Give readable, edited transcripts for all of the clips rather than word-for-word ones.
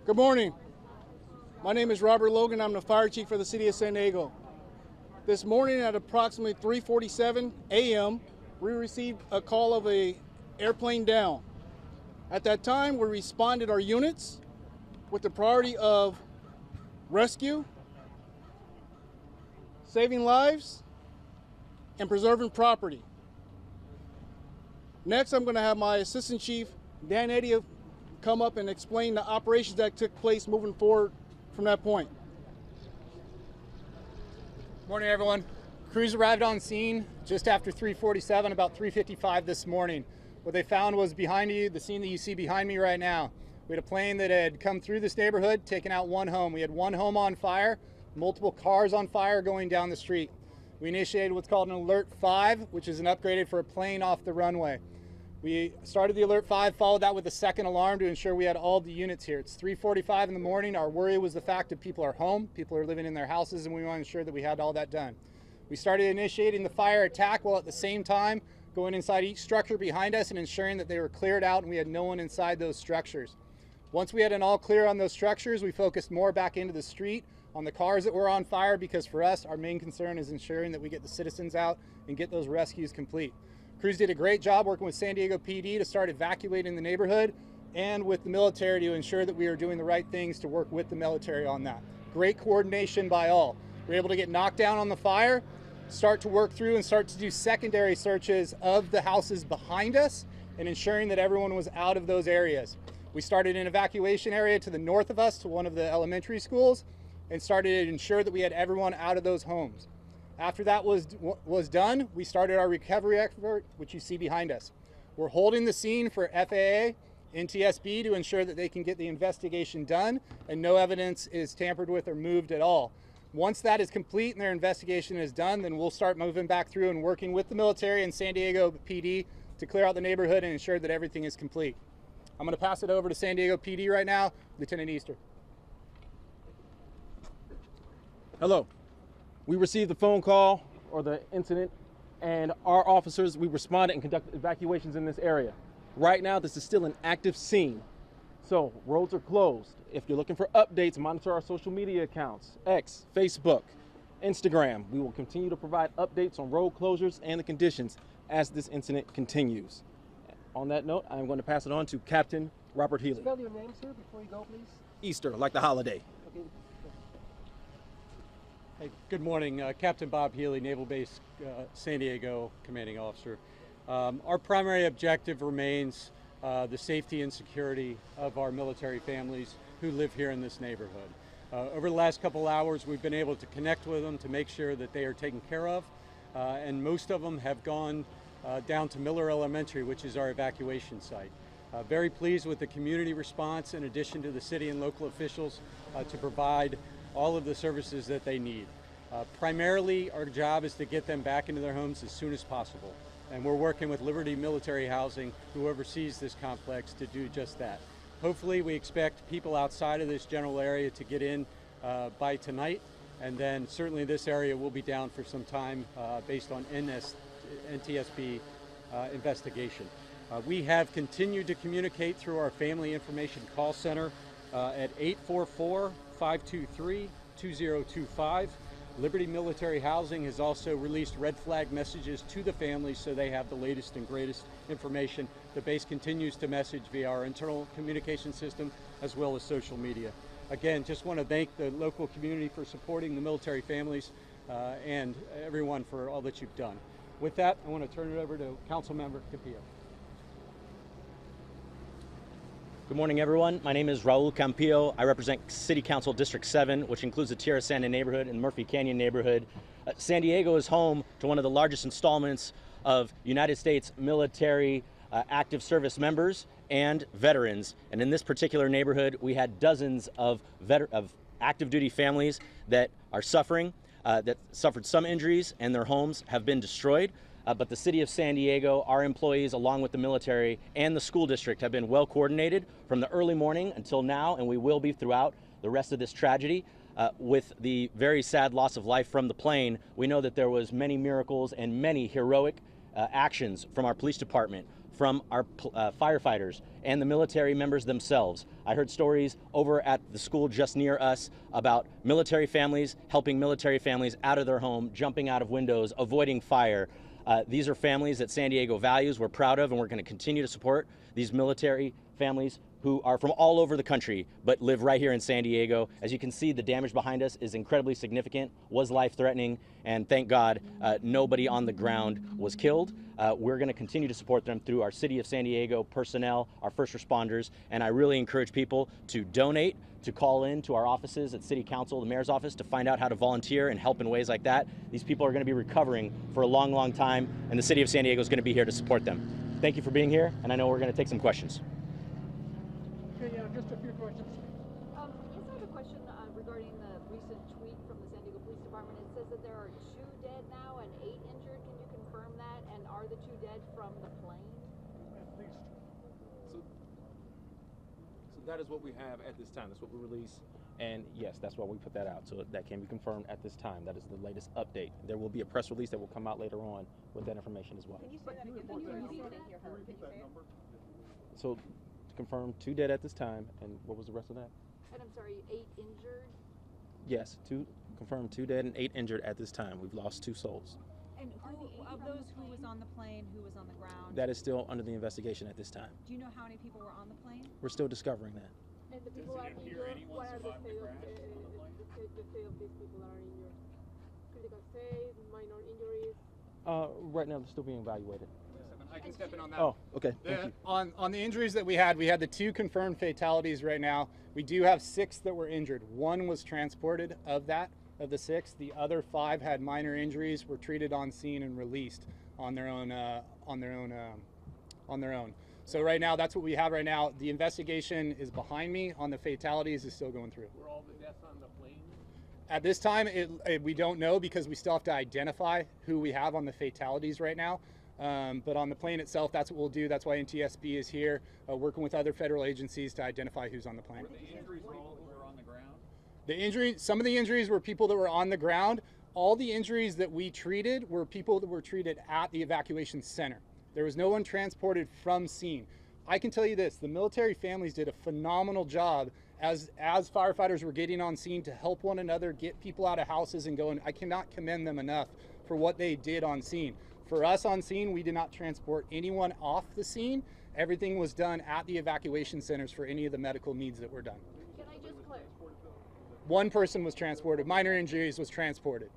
Good morning. My name is Robert Logan. I'm the fire chief for the city of San Diego. This morning at approximately 3:47 a.m., we received a call of an airplane down. At that time, we responded our units with the priority of rescue, saving lives, and preserving property. Next, I'm going to have my Assistant Chief, Dan Eddy, come up and explain the operations that took place moving forward from that point. Morning, everyone. Crews arrived on scene just after 3:47, about 3:55 this morning. What they found was behind you, the scene that you see behind me right now. We had a plane that had come through this neighborhood, taken out one home. We had one home on fire, multiple cars on fire going down the street. We initiated what's called an Alert 5, which is an upgraded for a plane off the runway. We started the Alert 5, followed that with a second alarm to ensure we had all the units here. It's 3:45 in the morning. Our worry was the fact that people are home, people are living in their houses, and we want to ensure that we had all that done. We started initiating the fire attack while at the same time going inside each structure behind us and ensuring that they were cleared out and we had no one inside those structures. Once we had an all clear on those structures, we focused more back into the street on the cars that were on fire, because for us, our main concern is ensuring that we get the citizens out and get those rescues complete. Crews did a great job working with San Diego PD to start evacuating the neighborhood and with the military to ensure that we are doing the right things to work with the military on that. Great coordination by all. We were able to get knocked down on the fire, start to work through and start to do secondary searches of the houses behind us and ensuring that everyone was out of those areas. We started an evacuation area to the north of us to one of the elementary schools and started to ensure that we had everyone out of those homes. After that was done, we started our recovery effort, which you see behind us. We're holding the scene for FAA, NTSB to ensure that they can get the investigation done and no evidence is tampered with or moved at all. Once that is complete and their investigation is done, then we'll start moving back through and working with the military and San Diego PD to clear out the neighborhood and ensure that everything is complete. I'm going to pass it over to San Diego PD right now, Lieutenant Easter. Hello. We received the phone call or the incident, and our officers, we responded and conducted evacuations in this area. Right now, this is still an active scene. So roads are closed. If you're looking for updates, monitor our social media accounts, X, Facebook, Instagram. We will continue to provide updates on road closures and the conditions as this incident continues. On that note, I'm going to pass it on to Captain Robert Healy. Spell your name, sir, before you go, please. Easter, like the holiday. Okay. Hey, good morning. Captain Bob Healy, Naval Base San Diego Commanding Officer. Our primary objective remains the safety and security of our military families who live here in this neighborhood. Over the last couple hours, we've been able to connect with them to make sure that they are taken care of, and most of them have gone down to Miller Elementary, which is our evacuation site. Very pleased with the community response, in addition to the city and local officials, to provide all of the services that they need. Primarily, our job is to get them back into their homes as soon as possible. And we're working with Liberty Military Housing, who oversees this complex, to do just that. Hopefully, we expect people outside of this general area to get in by tonight, and then certainly this area will be down for some time based on NTSB investigation. We have continued to communicate through our Family Information Call Center at 844-523-2025. Liberty Military Housing has also released red flag messages to the families so they have the latest and greatest information. The base continues to message via our internal communication system as well as social media. Again, just want to thank the local community for supporting the military families and everyone for all that you've done. With that, I want to turn it over to Councilmember Campillo. Good morning, everyone. My name is Raul Campillo. I represent City Council District 7, which includes the Tierra Santa neighborhood and Murphy Canyon neighborhood. San Diego is home to one of the largest installments of United States military active service members and veterans. And in this particular neighborhood, we had dozens of active duty families that are suffering, that suffered some injuries, and their homes have been destroyed. But the city of San Diego, our employees, along with the military and the school district, have been well coordinated from the early morning until now, and we will be throughout the rest of this tragedy. With the very sad loss of life from the plane, we know that there was many miracles and many heroic actions from our police department, from our firefighters and the military members themselves. I heard stories over at the school just near us about military families helping military families out of their home, jumping out of windows, avoiding fire. These are families that San Diego values, we're proud of, and we're going to continue to support these military families who are from all over the country but live right here in San Diego. As you can see, the damage behind us is incredibly significant, was life-threatening, and thank God nobody on the ground was killed. We're going to continue to support them through our City of San Diego personnel, our first responders, and I really encourage people to donate, to call in to our offices at City Council, the Mayor's office, to find out how to volunteer and help in ways like that. These people are going to be recovering for a long, long time, and the City of San Diego is going to be here to support them. Thank you for being here, and I know we're going to take some questions. Okay, yeah, just a few questions. Yes, I have a question regarding the recent tweet from the San Diego Police Department. It says that there are 2 dead now and 8 injured. Can you confirm that? And are the 2 dead from the plane? So that is what we have at this time. That's what we release. And yes, that's why we put that out. So that can be confirmed at this time. That is the latest update. There will be a press release that will come out later on with that information as well. Can you say that again? Can you repeat that? So to confirm 2 dead at this time, and what was the rest of that? And I'm sorry, 8 injured? Yes, confirmed 2 dead and 8 injured at this time. We've lost 2 souls. And who of those who was on the plane, who was on the ground? That is still under the investigation at this time. Do you know how many people were on the plane? We're still discovering that. And the people are injured? What are the state of these people that are injured? Critical state, minor injuries? Right now, they're still being evaluated. I can step in on that. Oh, okay. Thank you. On the injuries that we had the 2 confirmed fatalities right now. We do have 6 that were injured. 1 was transported of the 6. The other 5 had minor injuries, were treated on scene and released on their own. So right now, that's what we have right now. The investigation is behind me on the fatalities is still going through. Were all the deaths on the plane? At this time, we don't know because we still have to identify who we have on the fatalities right now. But on the plane itself, that's what we'll do. That's why NTSB is here, working with other federal agencies to identify who's on the plane. Were the injuries all that were on the ground? Some of the injuries were people that were on the ground. All the injuries that we treated were people that were treated at the evacuation center. There was no one transported from scene. I can tell you this, the military families did a phenomenal job as firefighters were getting on scene to help one another, get people out of houses and going. I cannot commend them enough for what they did on scene. For us on scene, we did not transport anyone off the scene. Everything was done at the evacuation centers for any of the medical needs that were done. Can I just clarify? 1 person was transported, minor injuries was transported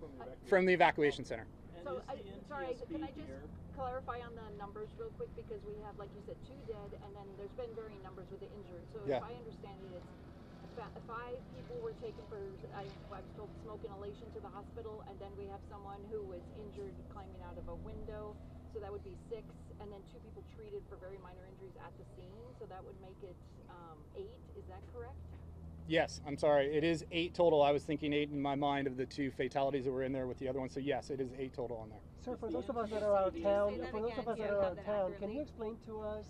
from the evacuation center. So, sorry, can I just clarify on the numbers real quick, because we have, like you said, 2 dead, and then there's been varying numbers with the injured. So Yeah. if I understand it, it's 5 people were taken for, I was told, smoke inhalation to the hospital, and then we have someone who was injured climbing out of a window. So that would be 6, and then 2 people treated for very minor injuries at the scene. So that would make it 8. Is that correct? Yes, I'm sorry. It is 8 total. I was thinking 8 in my mind of the 2 fatalities that were in there with the other one. So yes, it is 8 total on there. Sir, for those of us that are out of town, Say that for those again, of us so that I are have out of that town, can accurately. you explain to us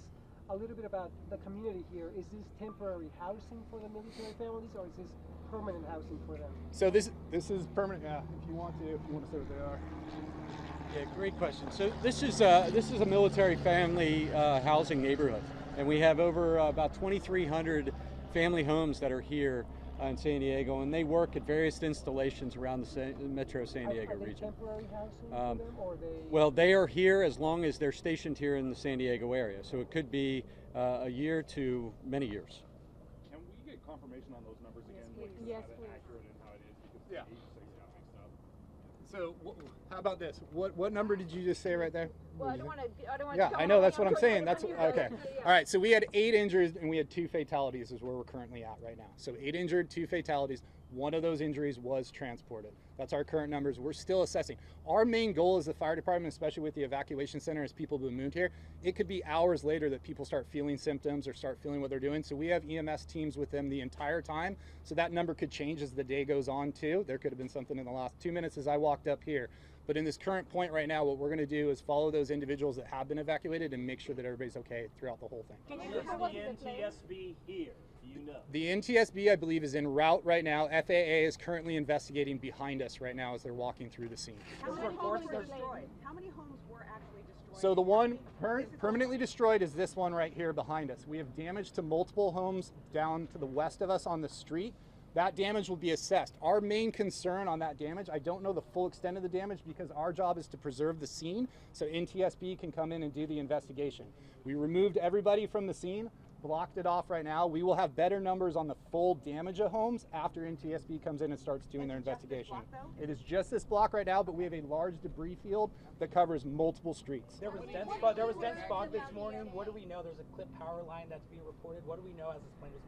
a little bit about the community here? Is this temporary housing for the military families, or is this permanent housing for them? So this is permanent. Yeah, if you want to say what they are. Yeah, great question. So this is a military family housing neighborhood, and we have over about 2,300 family homes that are here in San Diego, and they work at various installations around the Metro San Diego Are they region. temporary housing for them, or they? Well, they are here as long as they're stationed here in the San Diego area. So it could be a year to many years. Can we get confirmation on those numbers again? Yes, How please. accurate and how it is, because Yeah. the age things got mixed up. So how about this? What number did you just say right there? Well, I don't want to. Yeah, I know, that's what I'm saying. That's okay. Yeah. All right, so we had 8 injuries and we had 2 fatalities is where we're currently at right now. So 8 injured, 2 fatalities. 1 of those injuries was transported. That's our current numbers. We're still assessing. Our main goal as the fire department, especially with the evacuation center, as people who moved here, it could be hours later that people start feeling symptoms or start feeling what they're doing. So we have EMS teams with them the entire time. So that number could change as the day goes on too. There could have been something in the last 2 minutes as I walked up here. But in this current point right now, what we're going to do is follow those individuals that have been evacuated and make sure that everybody's okay throughout the whole thing. Can you remember what the plane? NTSB here. Do you know? The NTSB, I believe, is en route right now. FAA is currently investigating behind us right now as they're walking through the scene. How many homes were destroyed? How many homes were actually destroyed? So the one permanently destroyed is this one right here behind us. We have damage to multiple homes down to the west of us on the street. That damage will be assessed. Our main concern on that damage, I don't know the full extent of the damage because our job is to preserve the scene so NTSB can come in and do the investigation. We removed everybody from the scene, blocked it off right now. We will have better numbers on the full damage of homes after NTSB comes in and starts doing their investigation. It is just this block right now, but we have a large debris field that covers multiple streets. There was dense fog this morning. What do we know? There's a clipped power line that's being reported. What do we know as this plane was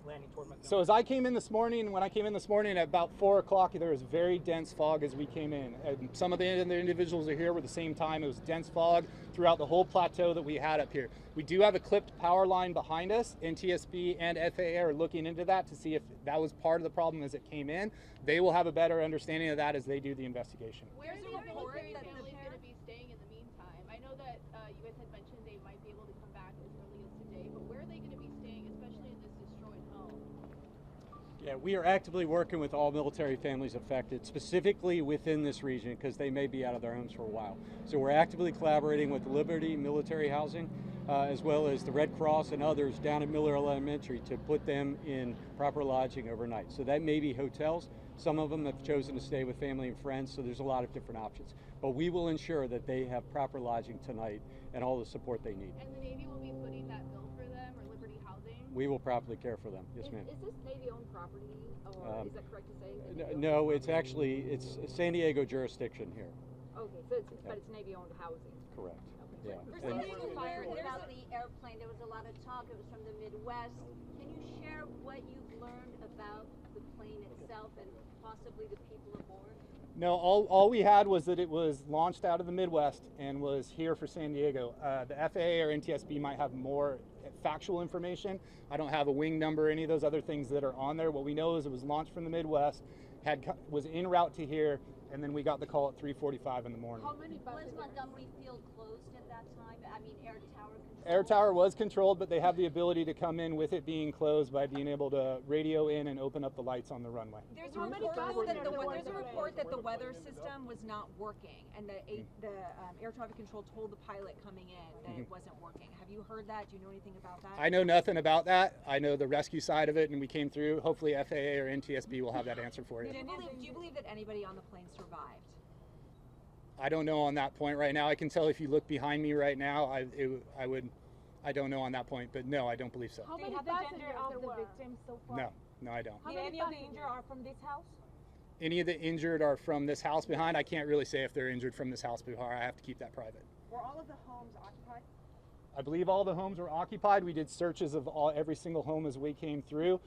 landing toward Montgomery? So as I came in this morning, when I came in this morning at about 4 o'clock, there was very dense fog as we came in. And some of the individuals are here were the same time. It was dense fog throughout the whole plateau that we had up here. We do have a clipped power line behind us. NTSB and FAA are looking into that to see if that was part of the problem as it came in. They will have a better understanding of that as they do the investigation. Where are the military families going to be staying in the meantime? I know that you guys had mentioned they might be able to come back as early as today, but where are they going to be staying, especially in this destroyed home? Yeah, we are actively working with all military families affected, specifically within this region, because they may be out of their homes for a while. So we're actively collaborating with Liberty Military Housing, as well as the Red Cross and others down at Miller Elementary to put them in proper lodging overnight. So that may be hotels. Some of them have chosen to stay with family and friends, so there's a lot of different options. But we will ensure that they have proper lodging tonight and all the support they need. And the Navy will be footing that bill for them, or Liberty Housing? We will properly care for them. Yes, ma'am. Is this Navy-owned property, or is that correct to say? No, it's San Diego jurisdiction here. Okay, so but it's Navy-owned housing. Correct. Okay. Yeah. For San Diego Fire, about the airplane, there was a lot of talk. It was from the Midwest. Can you share what you've learned about the plane itself and possibly the people aboard? No, all we had was that it was launched out of the Midwest and was here for San Diego. The FAA or NTSB might have more factual information. I don't have a wing number or any of those other things that are on there. What we know is it was launched from the Midwest, was en route to here, and then we got the call at 3:45 in the morning. How many was Montgomery Field closed at that time? I mean, air tower control? Air tower was controlled, but they have the ability to come in with it being closed by being able to radio in and open up the lights on the runway. There's a report that the weather system was not working, and the air traffic control told the pilot coming in that it wasn't working. Have you heard that? Do you know anything about that? I know nothing about that. I know the rescue side of it, and we came through. Hopefully FAA or NTSB will have that answer for you. Do you believe that anybody on the plane survived? I don't know on that point right now. I can tell if you look behind me right now, I don't know on that point, but no, I don't believe so. How many passengers of the victims so far? No, I don't. How many of the injured are from this house? Any of the injured are from this house behind. I can't really say if they're injured from this house behind. I have to keep that private. Were all of the homes occupied? I believe all the homes were occupied. We did searches of every single home as we came through.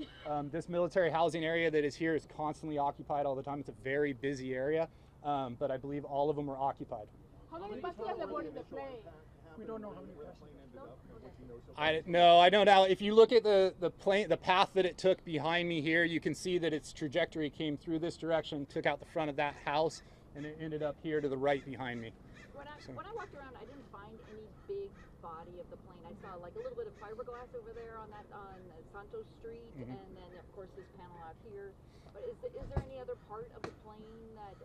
This military housing area that is here is constantly occupied all the time. It's a very busy area, but I believe all of them were occupied. How many passengers were in the plane? We don't know how many passengers. No, I don't know. If you look at the plane, the path that it took behind me here, you can see that its trajectory came through this direction, took out the front of that house, and it ended up here to the right behind me. When I walked around, I didn't find any big body of the plane. I saw like a little bit of fiberglass over there on Santos Street, and then of course this panel out here. But is there any other part of the plane that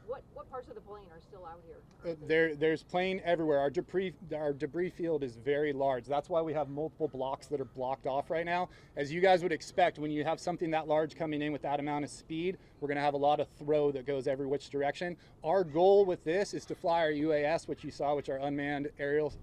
what parts of the plane are still out here? There's plane everywhere. Our debris field is very large. That's why we have multiple blocks that are blocked off right now. As you guys would expect, when you have something that large coming in with that amount of speed, we're going to have a lot of throw that goes every which direction. Our goal with this is to fly our UAS, which you saw, which are unmanned aerial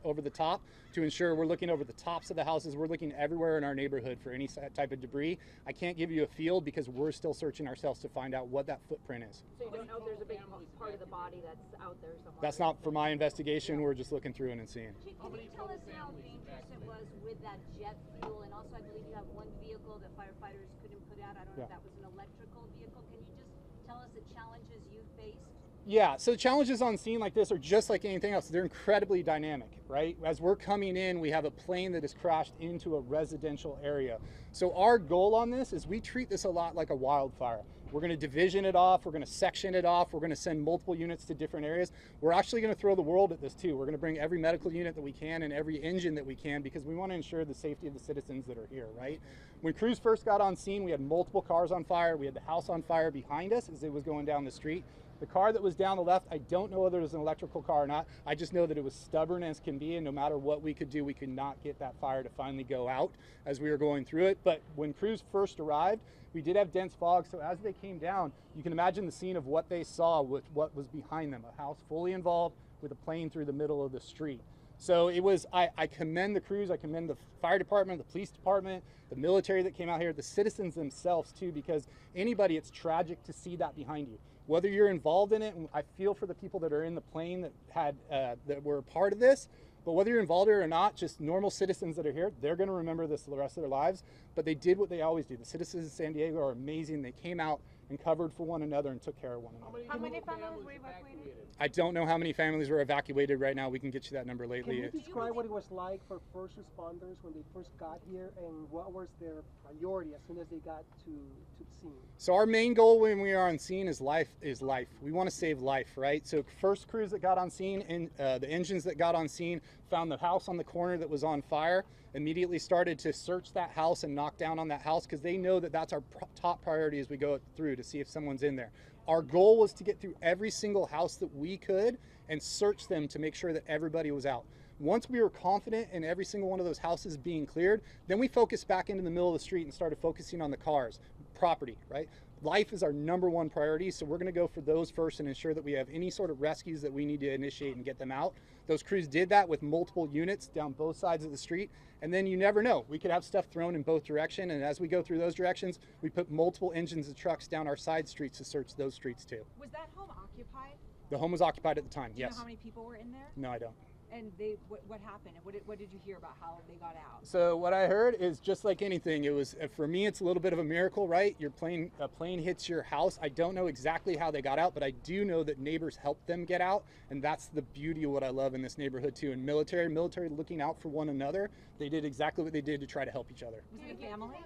over the top, to ensure we're looking over the tops of the houses. We're looking everywhere in our neighborhood for any type of debris. I can't give you a field because we're still searching ourselves to find out what that footprint is. So you don't know if there's a big part of the body that's out there somewhere? That's not for my investigation. We're just looking through it and seeing. Can you tell us how dangerous it was with that jet fuel? And also, I believe you have one vehicle that firefighters couldn't put out. I don't know if that was an electrical vehicle. Can you just tell us the challenges you faced? Yeah, so challenges on scene like this are just like anything else. They're incredibly dynamic, right? As we're coming in, we have a plane that has crashed into a residential area. So our goal on this is we treat this a lot like a wildfire. We're going to division it off. We're going to section it off. We're going to send multiple units to different areas. We're actually going to throw the world at this too. We're going to bring every medical unit that we can and every engine that we can because we want to ensure the safety of the citizens that are here, right? When crews first got on scene, we had multiple cars on fire. We had the house on fire behind us as it was going down the street. The car that was down the left, I don't know whether it was an electrical car or not. I just know that it was stubborn as can be, and no matter what we could do, we could not get that fire to finally go out as we were going through it. But when crews first arrived, we did have dense fog, so as they came down, you can imagine the scene of what they saw with what was behind them, a house fully involved with a plane through the middle of the street. So it was, I commend the crews, I commend the fire department, the police department, the military that came out here, the citizens themselves too, because anybody, it's tragic to see that behind you. Whether you're involved in it, and I feel for the people that are in the plane that had that were a part of this, but whether you're involved in it or not, just normal citizens that are here, they're going to remember this the rest of their lives. But they did what they always do. The citizens of San Diego are amazing. They came out and covered for one another and took care of one another. How many families were evacuated? I don't know how many families were evacuated right now. We can get you that number lately. Can you describe what it was like for first responders when they first got here and what was their priority as soon as they got to the scene? So our main goal when we are on scene is life. We want to save life, right? So first crews that got on scene and the engines that got on scene found the house on the corner that was on fire, immediately started to search that house and knock down on that house because they know that that's our top priority as we go through to see if someone's in there. Our goal was to get through every single house that we could and search them to make sure that everybody was out. Once we were confident in every single one of those houses being cleared, then we focused back into the middle of the street and started focusing on the cars, property, right? Life is our #1 priority, so we're going to go for those first and ensure that we have any sort of rescues that we need to initiate and get them out. Those crews did that with multiple units down both sides of the street, and then you never know. We could have stuff thrown in both directions, and as we go through those directions, we put multiple engines and trucks down our side streets to search those streets too. Was that home occupied? The home was occupied at the time, Do you yes. know how many people were in there? No, I don't. And what happened? What did you hear about how they got out? So what I heard is just like anything. It was, for me, it's a little bit of a miracle, right? A plane hits your house. I don't know exactly how they got out, but I do know that neighbors helped them get out, and that's the beauty of what I love in this neighborhood too. And military looking out for one another. They did exactly what they did to try to help each other. Was it a family?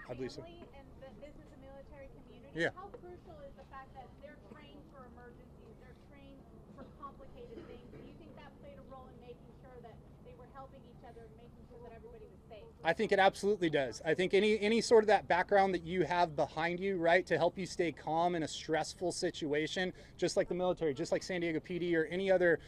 I believe so. And this is a military community. Yeah. How crucial is the fact that they're trained for emergencies, they're trained for complicated things? Do you think that played a role in making sure that they were helping each other and making sure that everybody was safe? I think it absolutely does. I think any sort of that background that you have behind you, right, to help you stay calm in a stressful situation, just like the military, just like San Diego PD or any other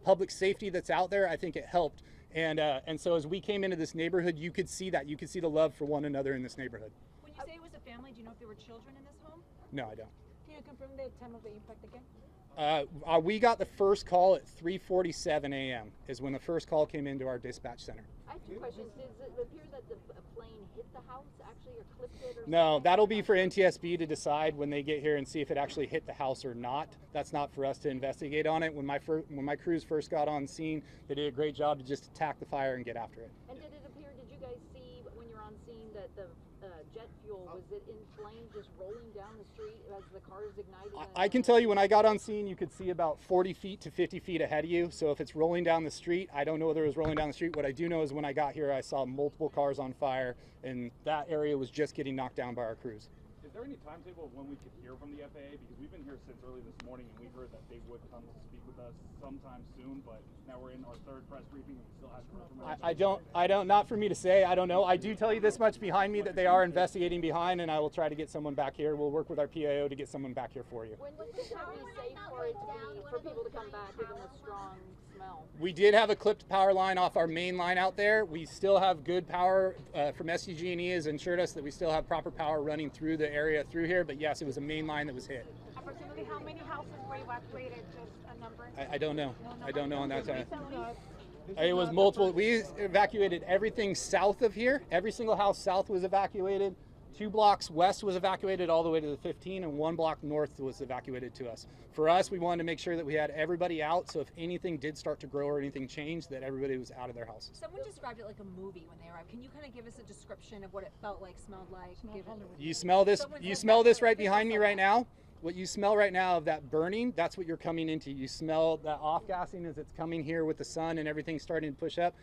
public safety that's out there, I think it helped. And so as we came into this neighborhood, you could see that. You could see the love for one another in this neighborhood. When you say it was a family, do you know if there were children in this home? No, I don't. Can you confirm the time of the impact again? We got the first call at 3:47 a.m. is when the first call came into our dispatch center. I have 2 questions. Does it appear that the plane hit the house actually or clipped it? Or No, that'll be for NTSB to decide when they get here and see if it actually hit the house or not. That's not for us to investigate on it. When my crews first got on scene, they did a great job to just attack the fire and get after it. And did you guys see when you're on scene that the jet fuel, was it in flame just rolling down the street as the car is igniting? I can tell you when I got on scene, you could see about 40 feet to 50 feet ahead of you. So if it's rolling down the street, I don't know whether it was rolling down the street. What I do know is when I got here, I saw multiple cars on fire, and that area was just getting knocked down by our crews. Is there any timetable of when we could hear from the FAA? Because we've been here since early this morning, and we heard that they would come to speak with us sometime soon, but now we're in our 3rd press briefing, and we still haven't heard from them. I don't, not for me to say, I don't know. I do tell you this much behind me that they are investigating behind, and I will try to get someone back here. We'll work with our PIO to get someone back here for you. When do you think it would be safe for people to come back given the strong smell? We did have a clipped power line off our main line out there. We still have good power from SDG&E has ensured us that we still have proper power running through the area through here, but yes, it was a main line that was hit. Approximately how many houses were evacuated? Just a number? I don't know. I don't know on that time. Recently? It was multiple. We evacuated everything south of here. Every single house south was evacuated. 2 blocks west was evacuated all the way to the 15, and 1 block north was evacuated to us. For us, we wanted to make sure that we had everybody out, so if anything did start to grow or anything changed, that everybody was out of their houses. Someone described it like a movie when they arrived. Can you kind of give us a description of what it felt like, smelled like? You smell this? You smell this right behind me right now? What you smell right now of that burning, that's what you're coming into. You smell that off-gassing as it's coming here with the sun and everything starting to push up.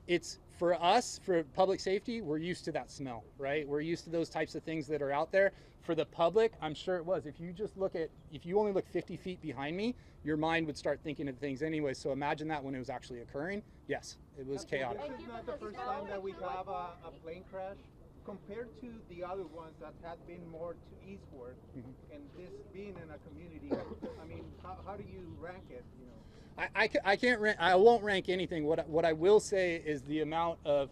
it's for us, for public safety, we're used to that smell, right? We're used to those types of things that are out there. For the public, I'm sure it was. If you only look 50 feet behind me, your mind would start thinking of things anyway. So imagine that when it was actually occurring. Yes, it was chaotic. This is not the first time that we have a plane crash. Compared to the other ones that had been more to eastward, and this being in a community, I mean, how do you rank it? You know, I can't rank. I won't rank anything. What I will say is the amount of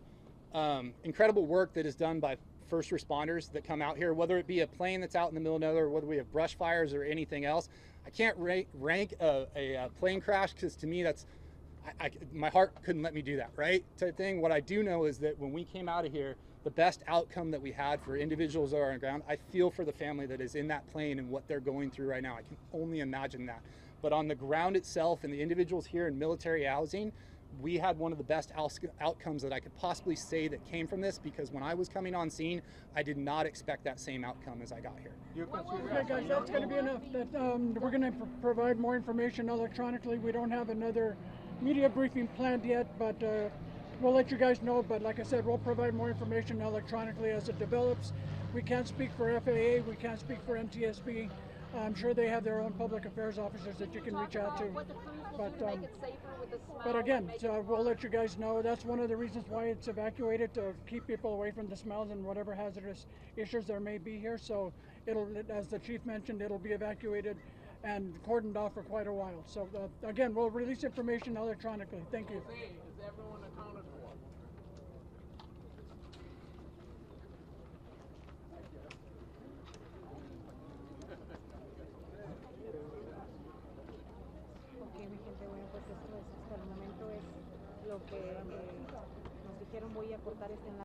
incredible work that is done by first responders that come out here, whether it be a plane that's out in the middle of nowhere, whether we have brush fires or anything else. I can't rank a plane crash because to me that's my heart couldn't let me do that, right? Type thing. What I do know is that when we came out of here, the best outcome that we had for individuals that are on the ground, I feel for the family that is in that plane and what they're going through right now. I can only imagine that. But on the ground itself and the individuals here in military housing, we had one of the best outcomes that I could possibly say that came from this, because when I was coming on scene, I did not expect that same outcome as I got here. Okay, guys, that's going to be enough. We're going to provide more information electronically. We don't have another media briefing planned yet, but we'll let you guys know. But like I said, we'll provide more information electronically as it develops. We can't speak for FAA. We can't speak for MTSB. I'm sure they have their own public affairs officers that you can reach out to. But again, we'll let you guys know. That's one of the reasons why it's evacuated, to keep people away from the smells and whatever hazardous issues there may be here. So it'll, as the chief mentioned, it'll be evacuated and cordoned off for quite a while. So again, we'll release information electronically. Thank you. Is everyone accounted for? Ok, mi gente, bueno, pues esto es, hasta el momento es lo que nos dijeron. Voy a cortar este enlace.